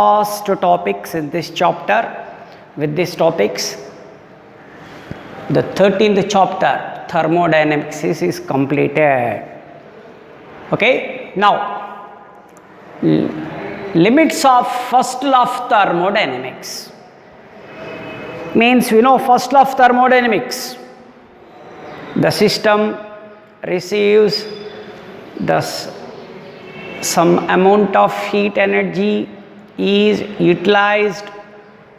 last topics in this chapter. With these topics, the 13th chapter, thermodynamics, is completed. Okay, now limits of first law of thermodynamics. Means we know first law of thermodynamics. The system receives some amount of heat energy is utilized,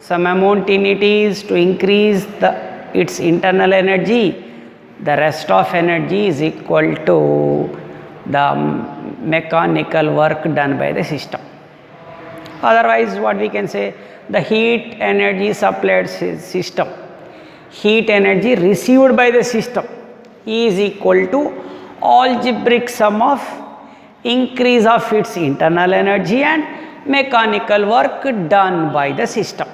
some amount in it is to increase its internal energy, the rest of energy is equal to the mechanical work done by the system. Otherwise, what we can say, the heat energy supplied system, heat energy received by the system is equal to algebraic sum of increase of its internal energy and mechanical work done by the system.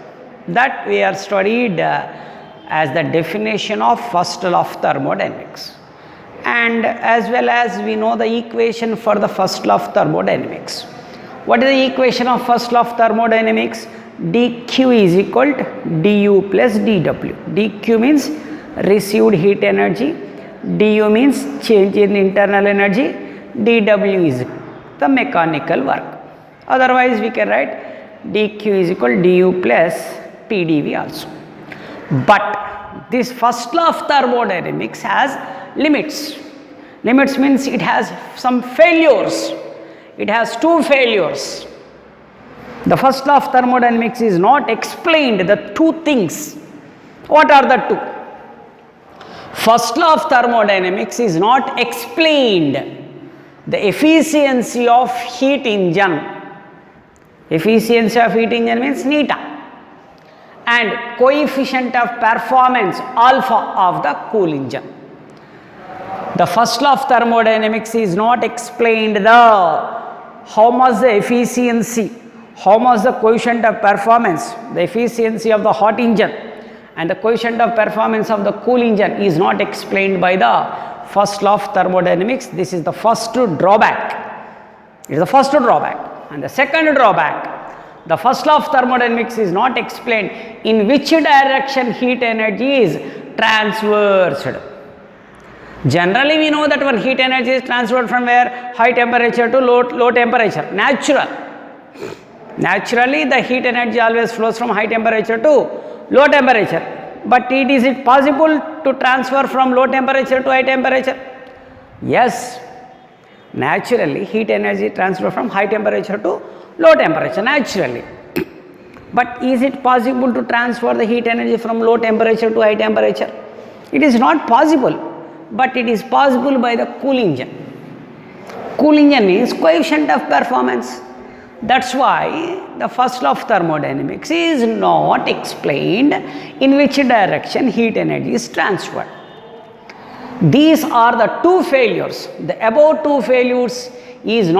That we are studied as the definition of first law of thermodynamics. And as well as we know the equation for the first law of thermodynamics. What is the equation of first law of thermodynamics? dq is equal to du plus dw. dq means received heat energy, du means change in internal energy, dw is the mechanical work. Otherwise, we can write dq is equal to du plus pdv also. But this first law of thermodynamics has limits. Limits means it has some failures. It has two failures. The first law of thermodynamics is not explained, the two things. What are the two? First law of thermodynamics is not explained the efficiency of heat engine. Efficiency of heat engine means neta, and coefficient of performance alpha of the cool engine. The first law of thermodynamics is not explained how much the efficiency, how much the coefficient of performance, the efficiency of the hot engine and the coefficient of performance of the cool engine is not explained by the first law of thermodynamics. This is the first drawback. It is the first drawback. And the second drawback, the first law of thermodynamics is not explained in which direction heat energy is transferred. Generally, we know that when heat energy is transferred from where? High temperature to low temperature. Naturally, the heat energy always flows from high temperature to low temperature. But is it possible to transfer from low temperature to high temperature? Yes. Naturally, heat energy transfer from high temperature to low temperature, naturally. But is it possible to transfer the heat energy from low temperature to high temperature? It is not possible, but it is possible by the cool engine. Cool engine means coefficient of performance. That's why the first law of thermodynamics is not explained in which direction heat energy is transferred. These are the two failures. The above two failures is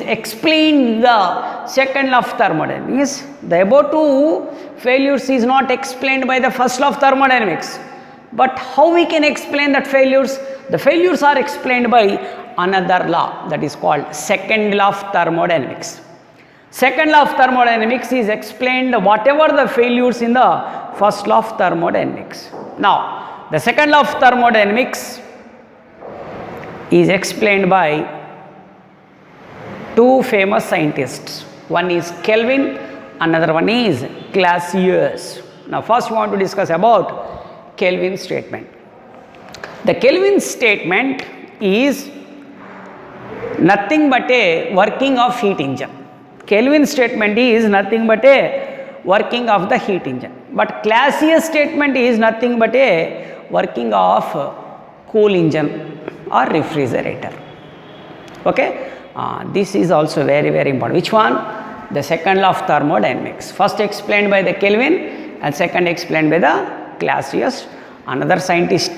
explained the second law of thermodynamics. The above two failures is not explained by the first law of thermodynamics. But how we can explain that failures? The failures are explained by another law, that is called second law of thermodynamics. Second law of thermodynamics is explained whatever the failures in the first law of thermodynamics. Now, the second law of thermodynamics is explained by two famous scientists. One is Kelvin, another one is Clausius. Now, first we want to discuss about Kelvin's statement. The Kelvin statement is nothing but a working of heat engine. Kelvin's statement is nothing but a working of the heat engine. But Clausius statement is nothing but a working of cool engine or refrigerator. Okay, this is also very important. Which one? The second law of thermodynamics. First explained by the Kelvin and second explained by the Clausius. Another scientist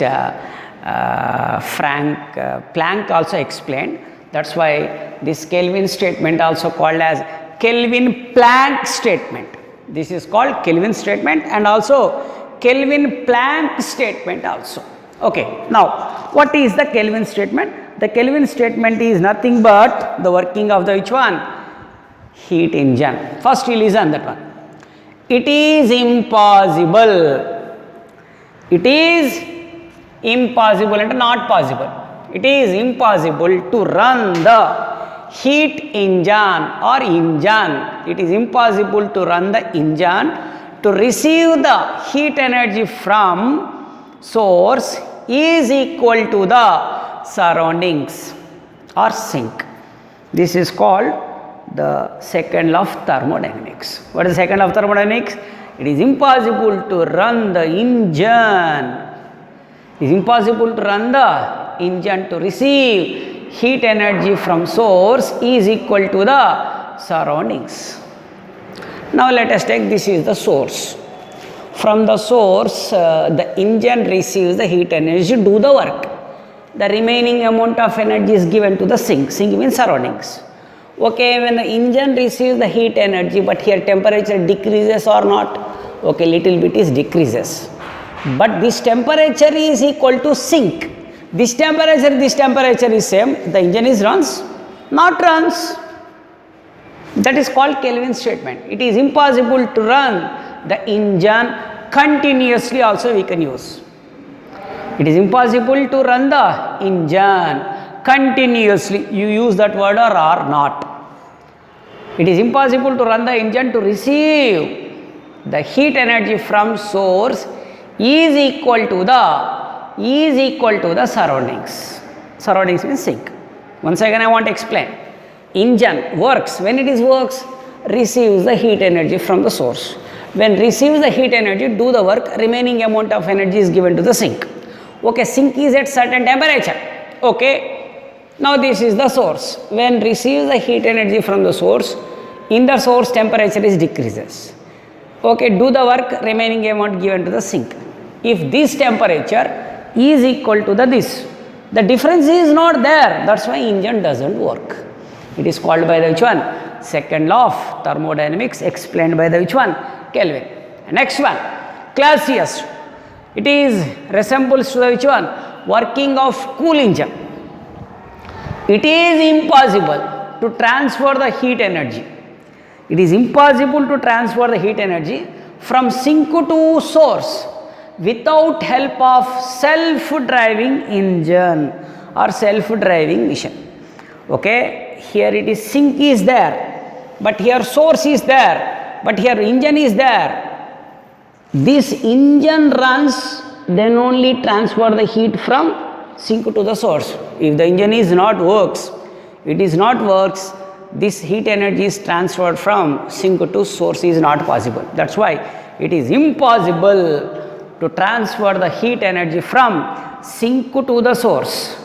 Planck also explained. That's why this Kelvin statement also called as Kelvin-Planck statement. This is called Kelvin statement and also Kelvin-Planck statement also. Okay, now what is the Kelvin statement? The Kelvin statement is nothing but the working of the which one? heat engine. First you listen that one. It is impossible. It is impossible and not possible. It is impossible to run the heat engine or engine. It is impossible to run the engine to receive the heat energy from source is equal to the surroundings or sink. This is called the second law of thermodynamics. What is the second law of thermodynamics? It is impossible to run the engine. It is impossible to run the engine to receive heat energy from source is equal to the surroundings. Now let us take this is the source. From the source, the engine receives the heat energy to do the work. The remaining amount of energy is given to the sink. Sink means surroundings. Okay, when the engine receives the heat energy, but here temperature decreases or not? Okay, little bit is decreases. But this temperature is equal to sink. This temperature is same. The engine is runs, not runs. That is called Kelvin statement. It is impossible to run the engine continuously also we can use. It is impossible to run the engine continuously. You use that word or not. It is impossible to run the engine to receive the heat energy from source is equal to the surroundings. Surroundings means sink. Once again I want to explain. Engine works. When it is works, receives the heat energy from the source. When receives the heat energy, do the work, remaining amount of energy is given to the sink. Okay, sink is at certain temperature. Okay, now this is the source. When receives the heat energy from the source, in the source temperature is decreases. Okay, do the work, remaining amount given to the sink. If this temperature is equal to this, the difference is not there. That's why engine doesn't work. It is called by the which one? Second law of thermodynamics, explained by the which one? Kelvin. Next one, Clausius. It is resembles to the which one? Working of cool engine. It is impossible to transfer the heat energy. It is impossible to transfer the heat energy from sink to source without help of self-driving engine or self-driving machine. Okay, here it is sink is there, but here source is there, but here engine is there. This engine runs, then only transfer the heat from sink to the source. If the engine is not works, this heat energy is transferred from sink to source is not possible. That's why it is impossible to transfer the heat energy from sink to the source.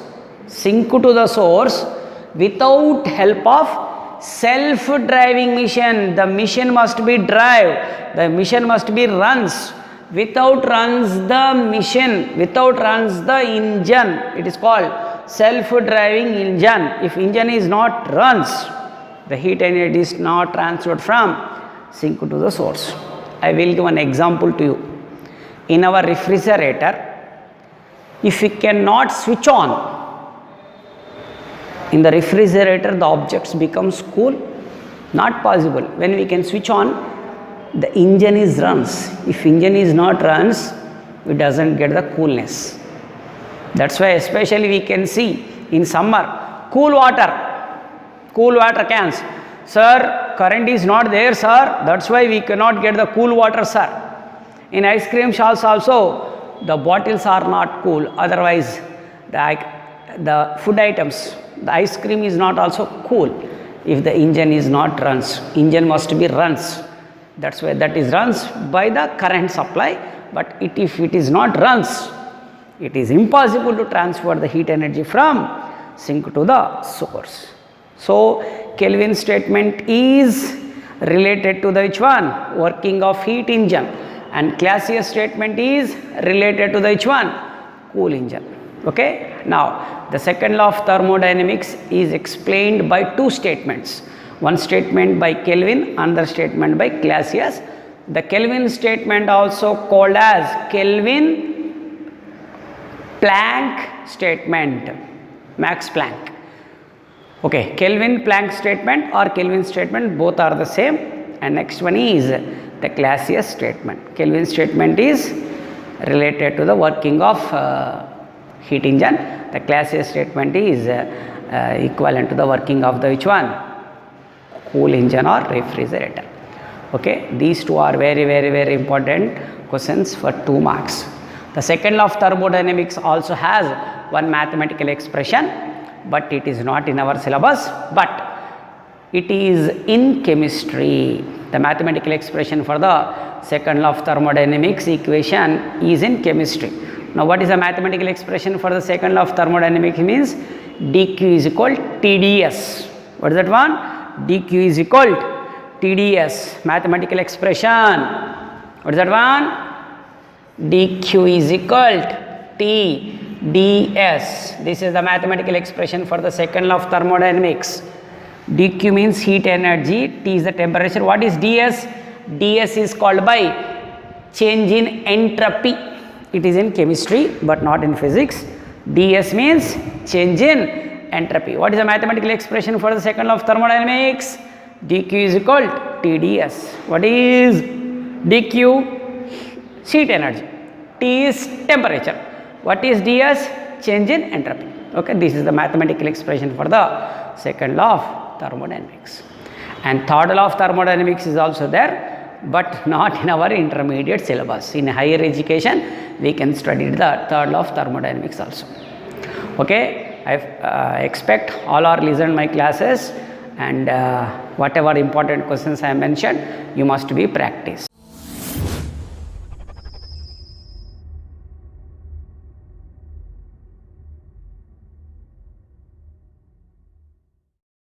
Sink to the source without help of self-driving machine. The machine must be drive. The machine must be runs. Without runs the machine, without runs the engine. It is called self-driving engine. If engine is not runs, the heat energy is not transferred from sink to the source. I will give an example to you. In our refrigerator, if we cannot switch on, in the refrigerator the objects becomes cool, not possible. When we can switch on, the engine is runs. If engine is not runs, it doesn't get the coolness. That's why especially we can see in summer, cool water cans. Sir, current is not there, sir. That's why we cannot get the cool water, sir. In ice cream shops also, the bottles are not cool. Otherwise, the food items, the ice cream is not also cool. If the engine is not runs, engine must be runs. That's why that is runs by the current supply. But if it is not runs, it is impossible to transfer the heat energy from sink to the source. So Kelvin statement is related to the which one? Working of heat engine. And Clausius statement is related to the which one? Cool engine. Okay. Now the second law of thermodynamics is explained by two statements. One statement by Kelvin, another statement by Clausius. The Kelvin statement also called as Kelvin Planck statement, Max Planck. Okay, Kelvin Planck statement or Kelvin statement, both are the same. And next one is the Clausius statement. Kelvin statement is related to the working of heat engine. The Clausius statement is equivalent to the working of the which one? Cool engine or refrigerator. Okay, these two are very important questions for 2 marks. The second law of thermodynamics also has one mathematical expression, but it is not in our syllabus, but it is in chemistry. The mathematical expression for the second law of thermodynamics equation is in chemistry. Now, what is the mathematical expression for the second law of thermodynamics? Means dq is equal TdS. What is that one? dq is equal TdS. Mathematical expression. What is that one? dq is equal T ds. This is the mathematical expression for the second law of thermodynamics. dq means heat energy, T is the temperature. What is ds? ds is called by change in entropy. It is in chemistry but not in physics. ds means change in entropy. What is the mathematical expression for the second law of thermodynamics? dq is equal TdS. What is dq? Heat energy. T is temperature. What is ds? Change in entropy. Okay, this is the mathematical expression for the second law of thermodynamics. And third law of thermodynamics is also there, but not in our intermediate syllabus. In higher education, we can study the third law of thermodynamics also. Okay, I expect all are listened my classes, and whatever important questions I mentioned, you must be practiced.